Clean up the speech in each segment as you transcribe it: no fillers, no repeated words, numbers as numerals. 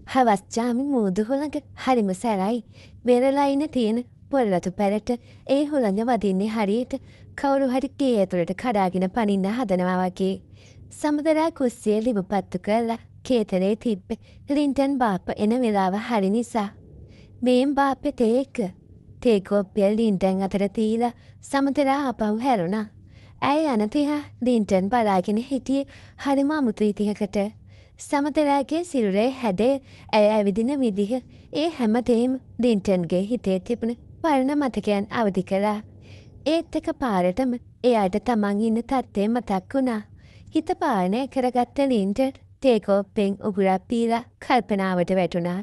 හවස් ජාමි මූදු හුළඟ හරිම සැරයි. වෙරලා ඉන්න තියෙන පොල්ලතු පැරට ඒ හුළඟ වදින්නේ හරියට කවුරු හරි ගේ ඇතුළට කඩාගෙන පනින්න හදනවා වගේ. සමුදරා කුස්සිය ලිව පත්තු කරලා කේතරේ තිබ්බ ලින්ටන් බාප්ප එන වෙලාව හරි නිසා. මේම් බාප්පෙ තේක. තේකෝප්පිය ලින්ටන් අතර තීලා සමුදරා අපහු හැරුණා. ඇය යන තිහා ලින්ටන් බලාගෙන හිටියේ හරිම අමුතු ඉතිහකට. සමතරාගේ සිරුරේ හැඩේ ඇය ඇවිදින විදිහ ඒ හැමදේම ලින්ටන්ගේ හිතේ තිබුණ පරණ මතකයන් අවදි කළා. ඒත් එක පාරටම එයාට තමන් ඉන්න තත්ත්වය මතක් වුණා. හිත පාලනය කරගත්ත ලින්ටන් තේකෝප්පෙන් උගුරක් පීලා කල්පනාවට වැටුණා.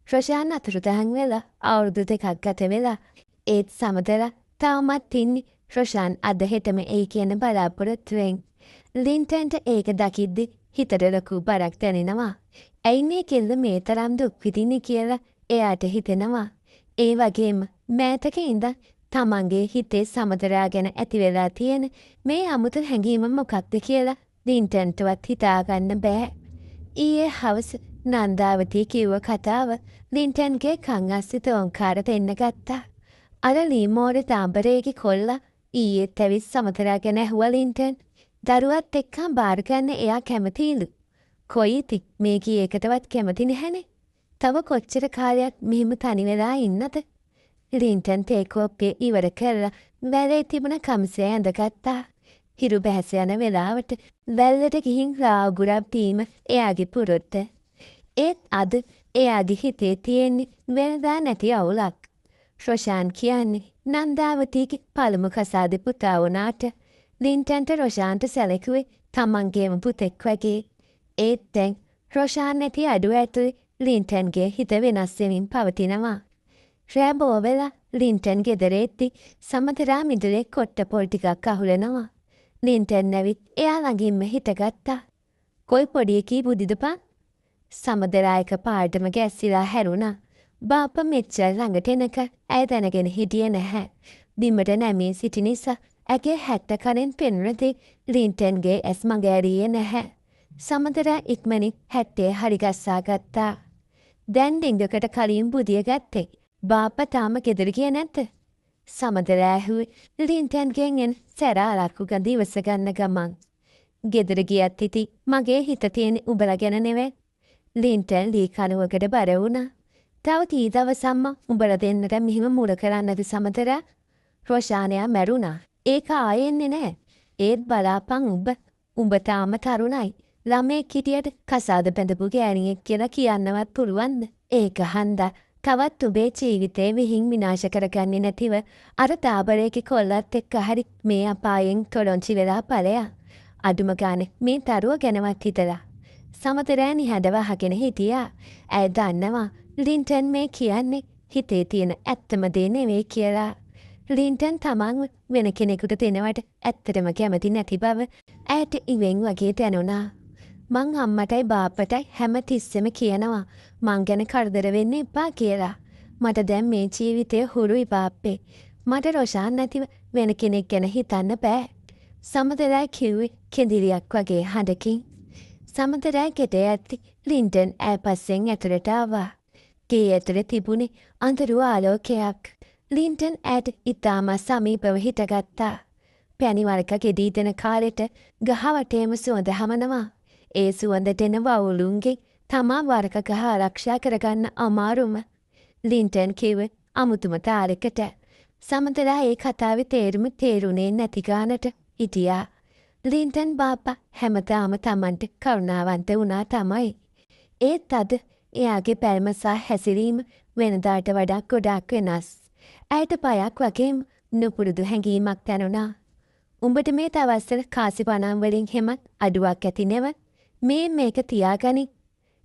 රොෂාන් අතුරුදහන් වෙලා අවුරුදු 2ක් ගත වෙලා ඒත් සමතලා තවමත් ඉන්නේ රොෂාන් අද හෙටම එයි කියන බලාපොරොත්තුවෙන්. ලින්ටන්ට ඒක දකිද්දි හිතට ලොකු බරක් දැනෙනවා. ඇයි මේ කෙල්ල මේ තරම් දුක් විඳින්නේ කියලා එයාට හිතෙනවා. ඒ වගේම මෑතක ඉඳන් තමන්ගේ හිතේ සමතරා ගැන ඇති වෙලා තියෙන මේ අමුතු හැඟීම මොකක්ද කියලා ලින්ටන්ටවත් හිතාගන්න බෑ. ඊයේ හවස නන්දාවතී කිව්ව කතාව ලින්ටන්ගේ කන් අස්සේ තෝංකාර දෙන්න ගත්තා. අර ලීමෝරේ තාඹරේගේ කොල්ලා ඊයේත් ඇවිත් සමතරා ගැන ඇහුවා ලින්ටන්. දරුවත් එක්කම බාර ගන්න එයා කැමතිලු. කොයි ඉතින් මේ කී එකටවත් කැමති නැහැනේ. තව කොච්චර කාලයක් මෙහෙම තනි වෙලා ඉන්නද? ලින්ටන් තේකෝප්පේ ඉවර කරලා වැලේ තිබුණ කම්සය ඇඳගත්තා. හිරු බැස යන වෙලාවට වැල්ලට ගිහින් රාගුරක් බීම එයාගේ පුරුද්ද. ඒත් අද එයාගේ හිතේ තියෙන්නේ වෙනදා නැති අවුලක්. රොෂාන් කියන්නේ නන්දාවතීගේ පළමු කසාදේ පුතා වුණාට ලින්ටන්ට රොෂාන්ට සැලකුවේ තමන්ගේම පුතෙක් වගේ. ඒත් දැන් රොෂාන් නැති අඩුව ඇතුලේ ලින්ටන්ගේ හිත වෙනස් වෙමින් පවතිනවා. රෑ බෝ වෙලා ලින්ටන් ගෙදර එද්දි සමතරා මිදුලේ කොට්ට පොල් ටිකක් අහුලනවා. ලින්ටන් නැවිත් එයා ළඟින්ම හිටගත්තා. කොයි පොඩි එකී බුදිදපන්? සමදරා එක පාඩම ගැස්සිලා හැරුණා. බාප්පා මෙච්චර ළඟට එනක ඇය දැනගෙන හිටියේ නැහැ. බිමට නැමී සිටි නිසා ඇගේ හැට්ට කනෙන් පෙනුනදී ලින්ටන්ගේ ඇස් මඟ ඇරියේ නැහැ. සමතරා ඉක්මනින් හැට්ටේ හරිගස්සා ගත්තා. දැන් ඩිංගකට කලින් බුදිය ගත්තේ. බාප්පා තාම ගෙදර ගියේ නැද්ද? සමතරා ඇහුවේ ලින්ටන්ගෙන් එන සැරාලක්කු ගඳ ඉවස ගන්න ගමන්. ගෙදර ගියත් ඉතින් මගේ හිත තියෙන උඹලා ගැන නෙවෙයි. ලින්ටන් ලී කනුවකට බර වුණා. තව කී දවසක්ම උඹලා දෙන්නට මෙහිම මුල කරන්නද සමතරා? රොෂානයා මැරුණා. ඒක ආයෙන්නේ නෑ. ඒත් බලාපන් උඹ තාම තරුණයි. ළමයෙක් හිටියට කසාද බැඳපු ගෑණියෙක් කියලා කියන්නවත් පුළුවන්ද? ඒක හන්දා තවත් උඹේ ජීවිතේ විහිං විනාශ කරගන්නේ නැතිව අර තාබරේගේ කොල්ලත් එක්ක හරි මේ අපායෙන් තොලොංචි වෙලා ඵලයා. අඩුම ගානේ මේ තරුව ගැනවත් හිතලා. සමතරෑ නිහඬව අහගෙන හිටියා. ඇය දන්නවා ලින්ටන් මේ කියන්නේ හිතේ තියෙන ඇත්තම දේ නෙවෙයි කියලා. ලින්ටන් තමන් වෙන කෙනෙකුට දෙනවට ඇත්තටම කැමති නැති බව ඇයට ඉවෙන් වගේ දැනුණා. මං අම්මටයි බාප්පටයි හැම තිස්සෙම කියනවා මං ගැන කරදර වෙන්න එපා කියලා. මට දැන් මේ ජීවිතය හුරුයි බාප්පේ. මට රොෂාන් නැතිව වෙන කෙනෙක් ගැන හිතන්න බෑ. සමතරා කිව්වේ කෙඳිරියක් වගේ හඬකින්. සමතරා ගෙට ඇත්ති ලින්ටන් ඇය පස්සෙන් ඇතුළට ආවා. ගේ ඇතුළේ තිබුණේ අඳුරු ආලෝකයක්. ලින්ටන් ඇයට ඉතාම සමීපව හිටගත්තා. පැණි වර්ග ගෙඩි දෙන කාලෙට ගහ වටේම සුවඳ හමනවා. ඒ සුවඳට එන වවුලුන්ගෙන් තමා වර්ග ගහ ආරක්ෂා කරගන්න අමාරුම. ලින්ටන් කිව්වේ අමුතුම තාලෙකට. සමතරා ඒ කතාවේ තේරුම තේරුණේ නැති ගානට හිටියා. ලින්ටන් බාප්පා හැමදාම තමන්ට කරුණාවන්ත වුණා තමයි. ඒත් අද එයාගේ පැල්ම සහ හැසිරීම වෙනදාට වඩා ගොඩාක් වෙනස්. ඇයට බයක් වගේම නුපුරුදු හැඟීමක් දැනුණා. උඹට මේ තවස්සල කාසි පණම් වලින් හෙමත් අඩුවක් ඇති නෙව. මේක තියාගනි.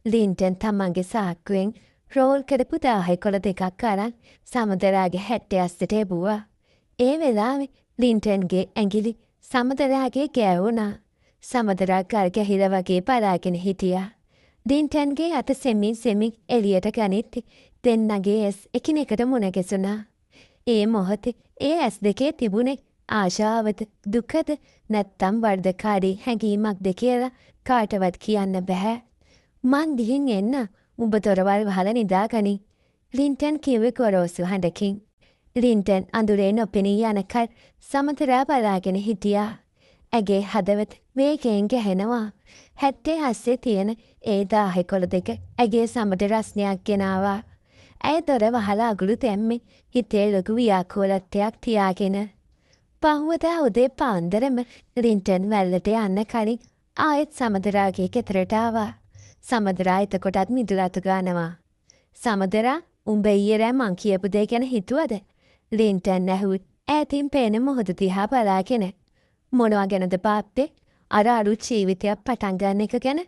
ලින්ටන් තමන්ගේ සාක්කුවෙන් රෝල් කරපු 10 දෙකක් අරන් සමදරාගේ හැට්ටේ අස්සට එබුවා. ඒ වෙලාවේ ලින්ටන්ගේ ඇඟිලි සමදරාගේ ගෑවුණා. සමදරා ගල් ගැහිලා වගේ බලාගෙන හිටියා. ලින්ටන්ගේ අත සෙමින් එළියට ගනිද්දි දෙන්නගේ ඇස් එකිනෙකට මුණ ගැසුණා. ඒ මොහොතේ ඒ ඇස් දෙකේ තිබුණේ ආශාවද දුකද නැත්තම් වර්ධකාරී හැඟීමක්ද කියලා කාටවත් කියන්න බෑ. මං ගිහින් එන්න උඹ දොරවල් වහලා නිදාගනි. ලින්ටන් කිව්වේ ගොරෝසු හඬකින්. ලින්ටන් අඳුරේ නොපෙනී යනකල් සමතරා බලාගෙන හිටියා. ඇගේ හදවත වේගයෙන් ගැහෙනවා. හැත්තේ හස්සේ තියෙන ඒ දාහෙකොළ දෙක ඇගේ සමට රස්නයක් ගෙනාවා. ඇය දොර වහලා අගුළු තැම්මේ හිතේ ලොකු ව්‍යාකූලත්වයක් තියාගෙන. පහුවදා උදේ පාන්දරම ලින්ටන් වැල්ලට යන්න කලින් ආයෙත් සමදරාගේ ගෙදරට ආවා. සමදරා එතකොටත් මිදුලතු ගන්නවා. සමදරා උඹ ඊයේ රෑ මං කියපු දේ ගැන හිතුවද? ලින්ටන් ඇහුත් ඈතින් පේන මොහොත දිහා බලාගෙන. මොනවා ගැනද බාප්පේ? අර අලුත් ජීවිතයක් පටන් ගන්න එක ගැන?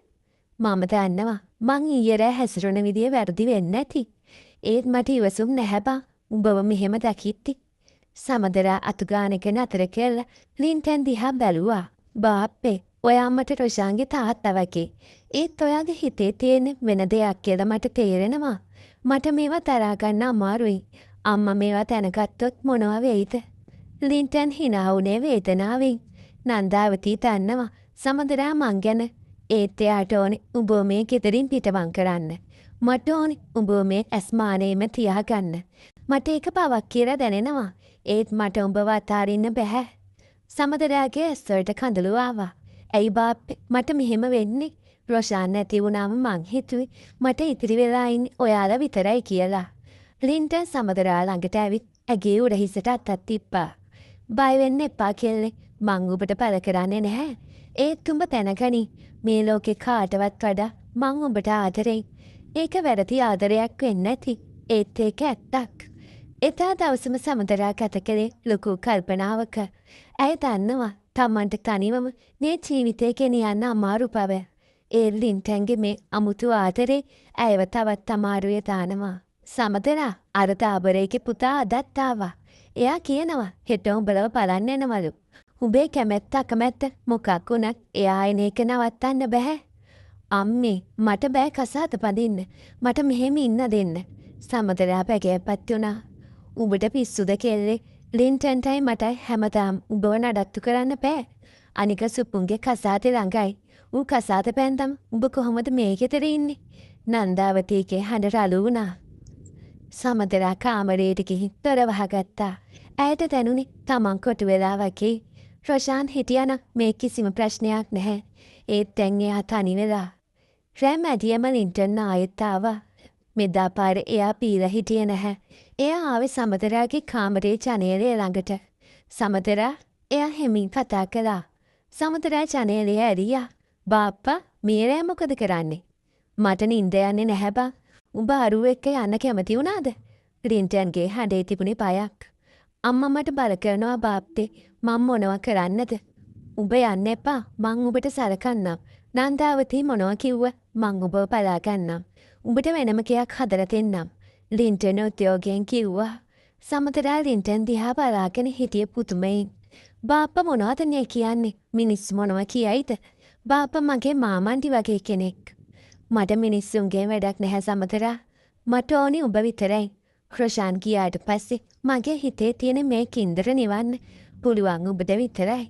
මම දන්නවා මං ඊයේ රෑ හැසිරුණ විදිය වැරදි වෙන්නේ නැති. ඒත් මට ඉවසුම් නැහැ බා. උඹව මෙහෙම දකිත්ති. සමදරා අතුගානක නතර කෙල්ල ලින්ටන් දිහා බැලුවා. බාප්පේ ඔයා මට රොෂාන්ගේ තාත්තා වගේ. ඒත් ඔයාගේ හිතේ තියෙන වෙන දෙයක් කියලා මට තේරෙනවා. මට මේවා තරහා ගන්න අමාරුයි. අම්මා මේවා දැනගත්තොත් මොනවා වෙයිද? ලින්ටන් hina වුණේ වේදනාවෙන්. නන්දාවතී දන්නවා සමදරා මං ගැන. ඒත් එයාට ඕනේ උඹ මේ ගෙදරින් පිටවං කරන්න. මට ඕනේ උඹ මේ ඇස්මානේම තියාගන්න. මට ඒක පවක් කියලා දැනෙනවා. ඒත් මට උඹව අතාරින්න බැහැ. සමදරාගේ ඇස්වලට කඳුළු ආවා. ඇයි බාප්පේ මට මෙහෙම වෙන්නේ? රොෂාන් නැති වුණාම මං හිතුවේ මට ඉතිරි වෙලා ඉන්නේ ඔයාලා විතරයි කියලා. ලින්ටන් සමදරා ළඟට ඇවිත් ඇගේ උරහිසට අතක් තිබ්බා. බය වෙන්න එපා කෙල්ලේ. මං ඔබට පළ කරන්නේ නැහැ. ඒත් උඹ දැනගනි මේ ලෝකේ කාටවත් වඩා මං උඹට ආදරෙයි. ඒක වැරදි ආදරයක් වෙන්නේ නැති. ඒත් ඒක ඇත්තක්. එදා දවසම සමදරා ගත කළේ ලොකු කල්පනාවක. ඇය දන්නවා තමන්ට තනිවම මේ ජීවිතේ ගෙනියන්න අමාරු බව. ඒ ලින්ටන්ගේ මේ අමුතු ආදරේ ඇයව තවත් අමාරුවේ දානවා. සමදරා අර තාබරේගේ පුතා අදත් ආවා. එයා කියනවා හෙට උඹලව බලන්න එනවලු. උඹේ කැමැත්ත අකමැත්ත මොකක් වුණත් එයා එන එක නවත්තන්න බෑ. අම්මේ මට බෑ කසාද පදින්න. මට මෙහෙම ඉන්න දෙන්න. සමදරා පැගෑපත් වුණා. උඹට පිස්සුද කෙල්ලේ? ලින්ටන්ටයි මටයි හැමදාම උඹව නඩත්තු කරන්න බෑ. අනික සුපුන්ගේ කසාදේ ළඟයි. ඌ කසාද පැන්දම උඹ කොහොමද මේ ගෙදර ඉන්නේ? නන්දාවතීගේ හඬ රළු වුණා. සමදරා කාමරයට ගිහින් දොර වහගත්තා. ඇයට දැනුනේ තමන් කොටු වෙලා වගේ. රොෂාන් හිටියනම් මේ කිසිම ප්‍රශ්නයක් නැහැ. ඒත් දැන් එයා තනි වෙලා. රෑ මැදියම ලින්ටන් ආයෙත් ආවා. මෙදා පාර එයා පීලා හිටියේ නැහැ. එයා ආවේ සමදරාගේ කාමරේ ජනේලය ළඟට. සමදරා එයා හෙමින් කතා කළා. සමදරා ජනේලය ඇරියා. බාප්පා මේ රෑ මොකද කරන්නේ? මට නිින්ද යන්නේ නැහැ බා. උඹ අරුව එක්ක යන්න කැමති වුණාද? ලින්ටන්ගේ හඬේ තිබුණේ බයක්. අම්මා මට බල කරනවා බාප්පේ. මම මොනවා කරන්නද? උඹ යන්න එපා. මං උඹට සලකන්නම්. නන්දාවතී මොනවා කිව්ව? මං උඹව බලා ගන්නම්. උඹට වෙනම කයක් හදලා දෙන්නම්. ලින්ටන් උද්‍යෝගයෙන් කිව්වා. සමදරා ලින්ටන් දිහා බලාගෙන හිටිය පුදුමයෙන්. බාප්පා මොනවද නේ කියන්නේ? මිනිස්සු මොනවා කියයිද? බාප්පා මගේ මාමන්ටි වගේ කෙනෙක්. මට මිනිස්සුන්ගේ වැඩක් නැහැ සමදරා. මට ඕනි උඹ විතරයි. රොෂාන් ගියාට පස්සේ මගේ හිතේ තියෙන මේ කින්දර නිවන්න පුළුවන් උඹට විතරයි.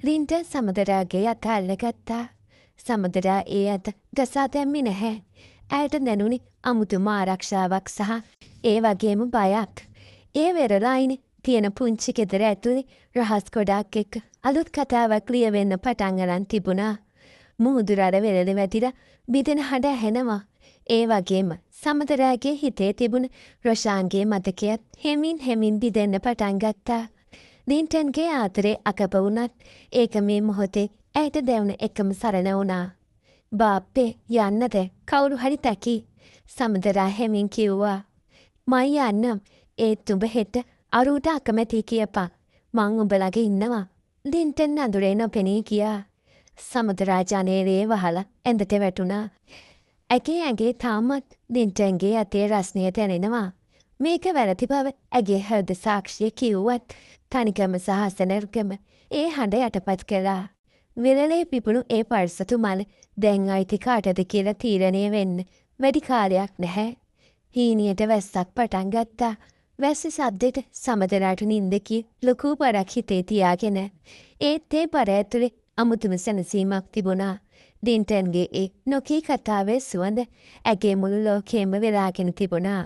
ලින්ටන් සමදරාගේ අත අල්ලගත්තා. සමදරා ඒ අත ගසා දැම්මේ නැහැ. ඇයට දැනුනේ අමුතුම ආරක්ෂාවක් සහ ඒ වගේම බයක්. ඒ වෙරළයිනේ තියෙන පුංචි ගෙදර ඇතුලේ රහස් ගොඩක් එක්ක අලුත් කතාවක් ලියවෙන්න පටන් අරන් තිබුණා. මුහුදුරට වෙරළ වැටිලා බිඳෙන හඬ ඇහෙනවා. ඒ වගේම සමදරාගේ හිතේ තිබුණ රොෂාන්ගේ මතකයත් හෙමින් බිඳෙන්න පටන් ගත්තා. ලින්ටන්ගේ ආතරේ අකප වුණත් ඒක මේ මොහොතේ ඇයට දැවුන එකම සරණ වුණා. බාප්පේ යන්නද? කවුරු හරි තැකි. සමදරා හෙමින් කිව්වා. මං යන්නම්. ඒත් උඹ හෙට අරුට අකමැති කියපන්. මං උඹලගේ ඉන්නවා. ලින්ටන් අඳුරේ නොපෙනී ගියා. සමදරා ජනේලයේ වහලා ඇඳට වැටුණා. ඇගේ ඇගේ තාමත් ලින්ටන්ගේ අතේ රස්නය දැනෙනවා. මේක වැරදි බව ඇගේ හෘද සාක්ෂිය කිව්වත් තනිකම සහ අසනර්ගම ඒ හඬ යටපත් කළා. විරලේ පිපුණු ඒ පර්සතු මල දැන් අයිති කාටද කියලා තීරණය වෙන්න වැඩි කාලයක් නැහැ. හීනියට වැස්සක් පටන් ගත්තා. වැස්ස සද්දෙට සමදරාට නිින්ද කී ලොකු බරක් හිතේ තියාගෙන. ඒත් ඒ බර ඇතුලේ අමුතුම සැනසීමක් තිබුණා. ඩින්ටන්ගේ ඒ නොකී කතාවේ සුවඳ ඇගේ මුළු ලෝකයෙන්ම වෙලාගෙන තිබුණා.